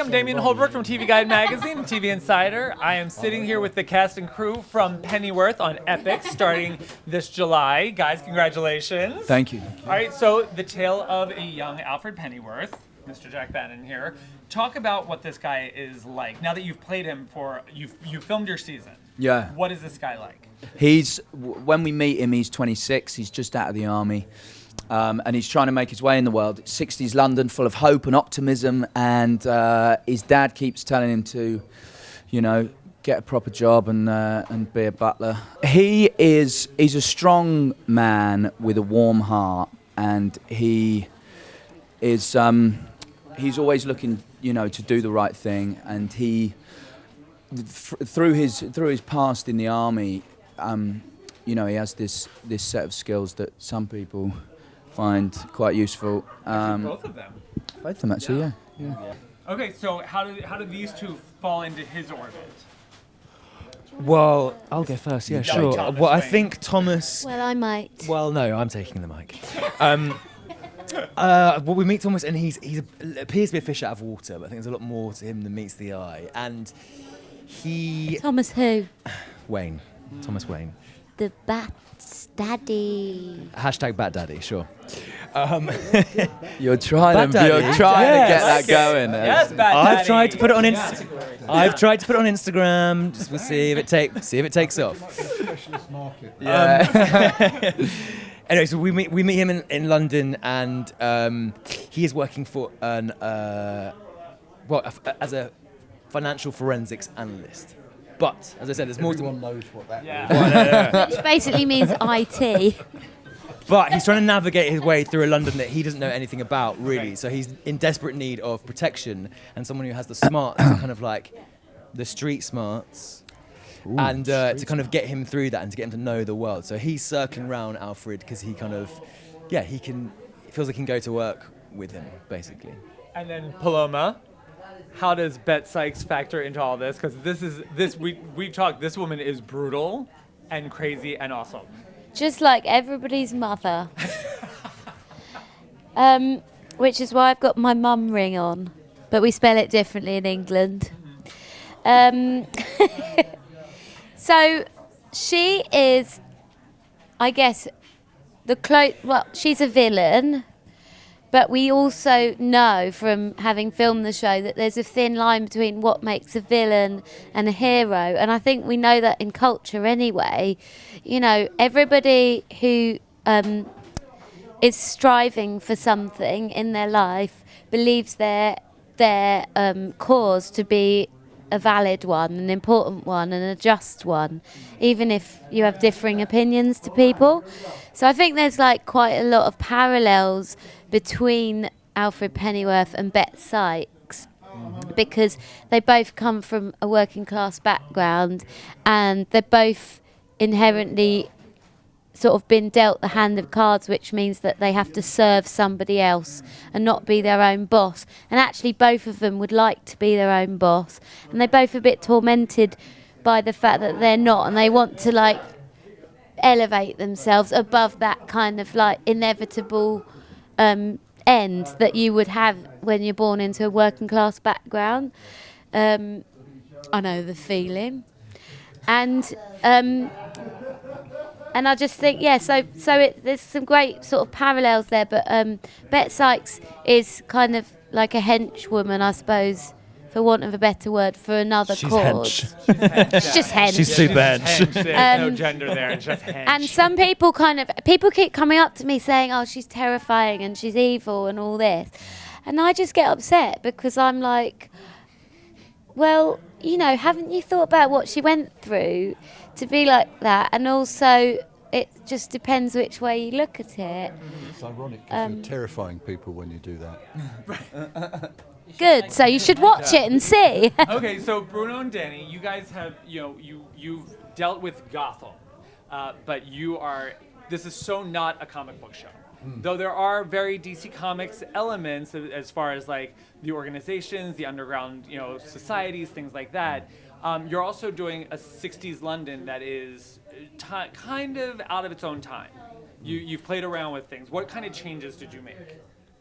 I'm Damien Holbrook from TV Guide Magazine and TV Insider. I am sitting here with the cast and crew from Pennyworth on Epix starting this July. Guys, congratulations. Thank you. All right, so the tale of a young Alfred Pennyworth, Mr. Jack Bannon here. Talk about what this guy is like. Now that you've played him you've filmed your season. Yeah. What is this guy like? When we meet him, he's 26. He's just out of the army. And he's trying to make his way in the world. 60s London, full of hope and optimism, and his dad keeps telling him to, get a proper job and be a butler. He's a strong man with a warm heart, and he's always looking, to do the right thing. And through his past in the army, he has this set of skills that some people find quite useful. Both of them. Both of them, actually, yeah. Okay, so how do these two fall into his orbit? Well, I'll go first. Yeah, sure. Thomas Well, I Wayne. think Thomas. Well, I might. Well, no, I'm taking the mic. Well, we meet Thomas, and he appears to be a fish out of water, but I think there's a lot more to him than meets the eye. And Thomas who? Wayne, Thomas Wayne. The Bat's daddy. Hashtag Bat Daddy, sure. You're trying to Daddy. get Yes. that going. Yes, Bad I've Daddy. tried to put it on I've tried to put it on Instagram. Just we'll see if it takes off. Specialist market. Yeah. Anyway, so we meet him in London, and he is working for as a financial forensics analyst. But as I said, there's more to. Everyone knows what that is. Which basically means IT. But he's trying to navigate his way through a London that he doesn't know anything about, really. So he's in desperate need of protection and someone who has the smarts, kind of like the street smarts, and to kind of get him through that and to get him to know the world. So he's circling around Alfred because he kind of, he feels like he can go to work with him, basically. And then Paloma, how does Bet Sykes factor into all this? Because we've talked. This woman is brutal and crazy and awesome. Just like everybody's mother. Which is why I've got my mum ring on. But we spell it differently in England. So she is, I guess, she's a villain. But we also know from having filmed the show that there's a thin line between what makes a villain and a hero. And I think we know that in culture anyway. Everybody who is striving for something in their life believes their cause to be a valid one, an important one, and a just one, even if you have differing opinions to people. So I think there's quite a lot of parallels between Alfred Pennyworth and Bet Sykes, because they both come from a working class background, and they're both inherently sort of been dealt the hand of cards, which means that they have to serve somebody else and not be their own boss. And actually both of them would like to be their own boss, and they're both a bit tormented by the fact that they're not, and they want to elevate themselves above that kind of inevitable end that you would have when you're born into a working class background. I know the feeling. And I just think, there's some great sort of parallels there, but Bet Sykes is kind of like a henchwoman, I suppose, for want of a better word, for another cause. She's She's just hench. She's super hench. There's no gender there, it's just hench. And some people people keep coming up to me saying, oh, she's terrifying and she's evil and all this. And I just get upset because I'm like, well, haven't you thought about what she went through to be like that? And also, it just depends which way you look at it. It's ironic because you're terrifying people when you do that. Good, so you should watch it and see. Okay, so Bruno and Danny, you guys have, you've dealt with Gotham, but this is so not a comic book show. Though there are very DC Comics elements as far as the organizations, the underground, societies, things like that. You're also doing a 60s London that is kind of out of its own time. You've played around with things. What kind of changes did you make?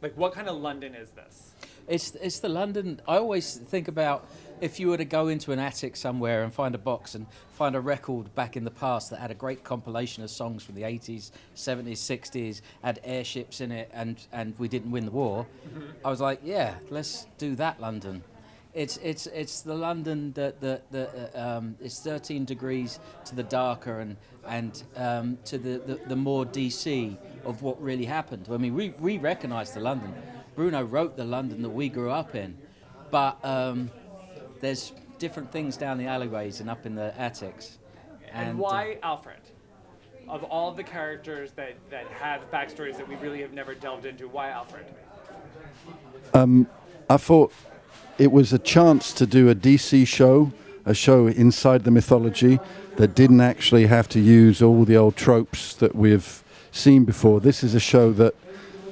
Like, what kind of London is this? It's the London. I always think about if you were to go into an attic somewhere and find a box and find a record back in the past that had a great compilation of songs from the 80s, 70s, 60s, had airships in it, and we didn't win the war. I was like, yeah, let's do that London. It's the London that it's 13 degrees to the darker and to the more DC of what really happened. I mean, we recognise the London. Bruno wrote the London that we grew up in, but there's different things down the alleyways and up in the attics. And why Alfred? Of all the characters that have backstories that we really have never delved into, why Alfred? I thought it was a chance to do a DC show, a show inside the mythology that didn't actually have to use all the old tropes that we've seen before. This is a show that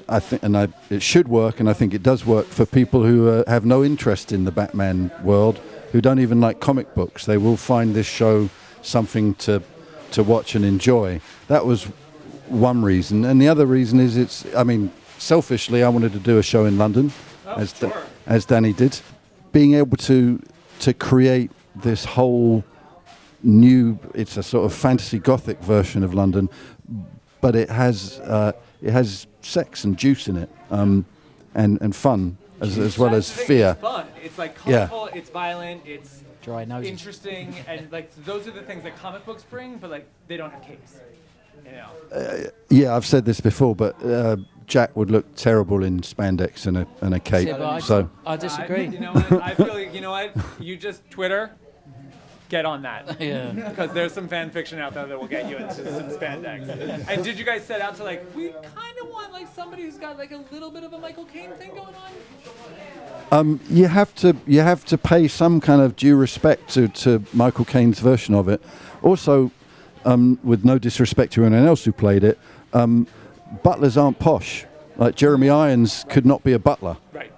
I think, it should work, and I think it does work for people who have no interest in the Batman world, who don't even like comic books. They will find this show something to watch and enjoy. That was one reason, and the other reason is selfishly, I wanted to do a show in London, as Danny did. Being able to create this whole new, it's a sort of fantasy gothic version of London, but it has sex and juice in it, and fun as well as fear. It's fun. It's like colorful. Yeah. It's violent. It's dry noses. Interesting, and like those are the things that comic books bring, but like they don't have capes. You know. Yeah, I've said this before, but Jack would look terrible in spandex and a cape. Yeah, I disagree. You know what? I feel like, you know what? You just Twitter. Get on that. Yeah. Because there's some fan fiction out there that will get you into some spandex. And did you guys set out to we kind of want somebody who's got a little bit of a Michael Caine thing going on? You have to pay some kind of due respect to Michael Caine's version of it. Also, with no disrespect to anyone else who played it, butlers aren't posh. Like Jeremy Irons could not be a butler. Right.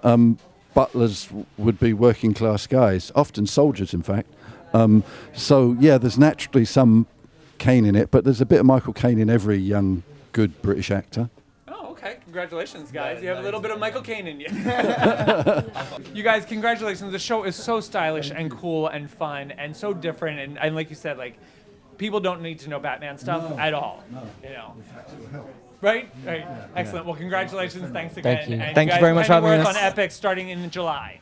Butlers would be working class guys, often soldiers, in fact. So yeah, there's naturally some Caine in it, but there's a bit of Michael Caine in every young, good British actor. Oh, okay. Congratulations, guys. You have a little bit of Michael Caine in you. You guys, congratulations. The show is so stylish and cool and fun and so different. And like you said, people don't need to know Batman stuff at all. No. You know. Right? Right. Excellent. Well, congratulations. Thanks again. Thank you. And Thank you very much for having work us. on Epix starting in July.